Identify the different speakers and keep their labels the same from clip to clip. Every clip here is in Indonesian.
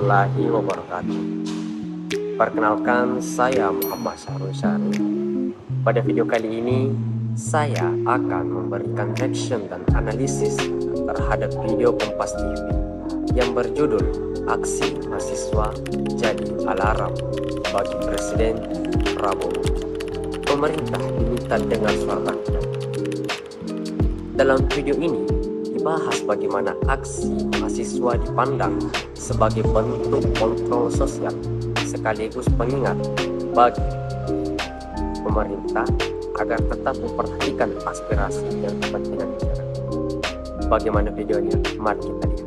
Speaker 1: warahmatullahi wabarakatuh. Perkenalkan, saya Muhammad Syahrul Syarif. Pada video kali ini, saya akan memberikan reaction dan analisis terhadap video Kompas TV yang berjudul Aksi Mahasiswa Jadi Alarm Bagi Presiden Prabowo. Pemerintah diminta dengar suara rakyat. Dalam video ini dibahas bagaimana aksi mahasiswa dipandang sebagai bentuk kontrol sosial sekaligus pengingat bagi pemerintah agar tetap memperhatikan aspirasi dan kepentingan masyarakat. Bagaimana videonya? Mari kita lihat.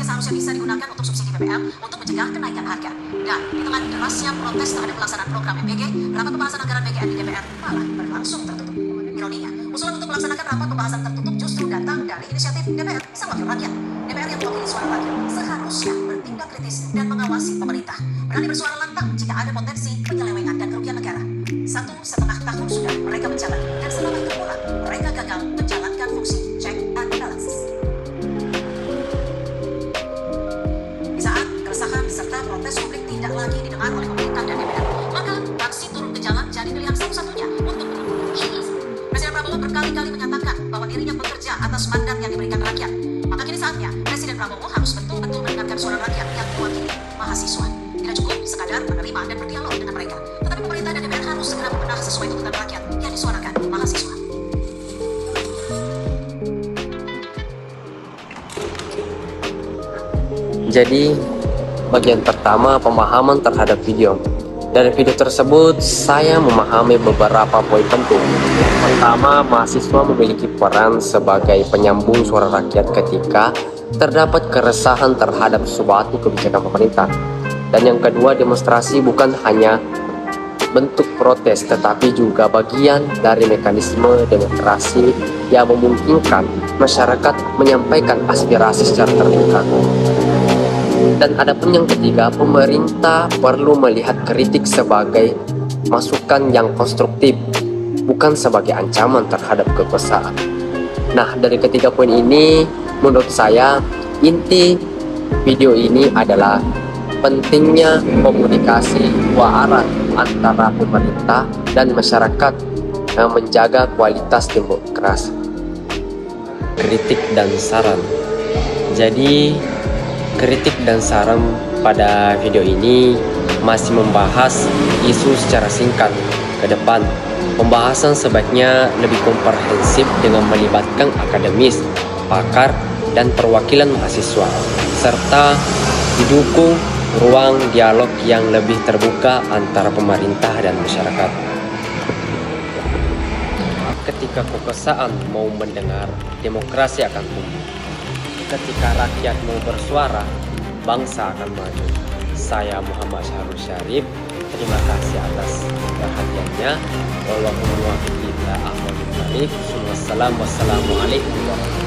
Speaker 2: Seharusnya bisa digunakan untuk subsidi BBM untuk mencegah kenaikan harga. Dan di tengah derasnya protes terhadap pelaksanaan program MBG, rapat pembahasan anggaran BGN di DPR malah berlangsung tertutup. Ironinya, usulan untuk melaksanakan rapat pembahasan tertutup justru datang dari inisiatif DPR Sang Wakil Rakyat. DPR yang mewakili suara rakyat seharusnya bertindak kritis dan mengawasi pemerintah. Berani bersuara lantang jika ada potensi penyelewengan dan kerugian negara. 1,5 tahun sudah mereka menjabat, dan selama itu pula mereka gagal menjalankan fungsi check and balances. Serta protes publik tidak lagi didengar oleh pemerintah dan DPR, maka aksi turun ke jalan jadi pilihan satu-satunya untuk menunggu. Presiden Prabowo berkali-kali menyatakan bahwa dirinya bekerja atas mandat yang diberikan rakyat. Maka kini saatnya Presiden Prabowo harus betul-betul mendengarkan suara rakyat yang diwakili mahasiswa. Tidak cukup sekadar menerima dan berdialog dengan mereka, tetapi pemerintah dan DPR harus segera bebenah sesuai tuntutan rakyat yang disuarakan mahasiswa.
Speaker 1: Jadi, bagian pertama pemahaman terhadap video. Dari video tersebut, saya memahami beberapa poin penting. Pertama, mahasiswa memiliki peran sebagai penyambung suara rakyat ketika terdapat keresahan terhadap suatu kebijakan pemerintah. Dan yang kedua, demonstrasi bukan hanya bentuk protes, tetapi juga bagian dari mekanisme demokrasi yang memungkinkan masyarakat menyampaikan aspirasi secara terbuka. Dan adapun yang ketiga, pemerintah perlu melihat kritik sebagai masukan yang konstruktif, bukan sebagai ancaman terhadap kekuasaan. Nah, dari ketiga poin ini, menurut saya, inti video ini adalah pentingnya komunikasi dua arah antara pemerintah dan masyarakat yang menjaga kualitas demokrasi. Kritik dan saran. Jadi, kritik dan saran pada video ini masih membahas isu secara singkat. Ke depan, pembahasan sebaiknya lebih komprehensif dengan melibatkan akademis, pakar, dan perwakilan mahasiswa, serta didukung ruang dialog yang lebih terbuka antara pemerintah dan masyarakat. Ketika kekuasaan mau mendengar, demokrasi akan tumbuh. Ketika rakyat mau bersuara, bangsa akan maju. Saya Muhammad Syahrul Syarif. Terima kasih atas perhatiannya. Wassalamualaikum warahmatullahi wabarakatuh.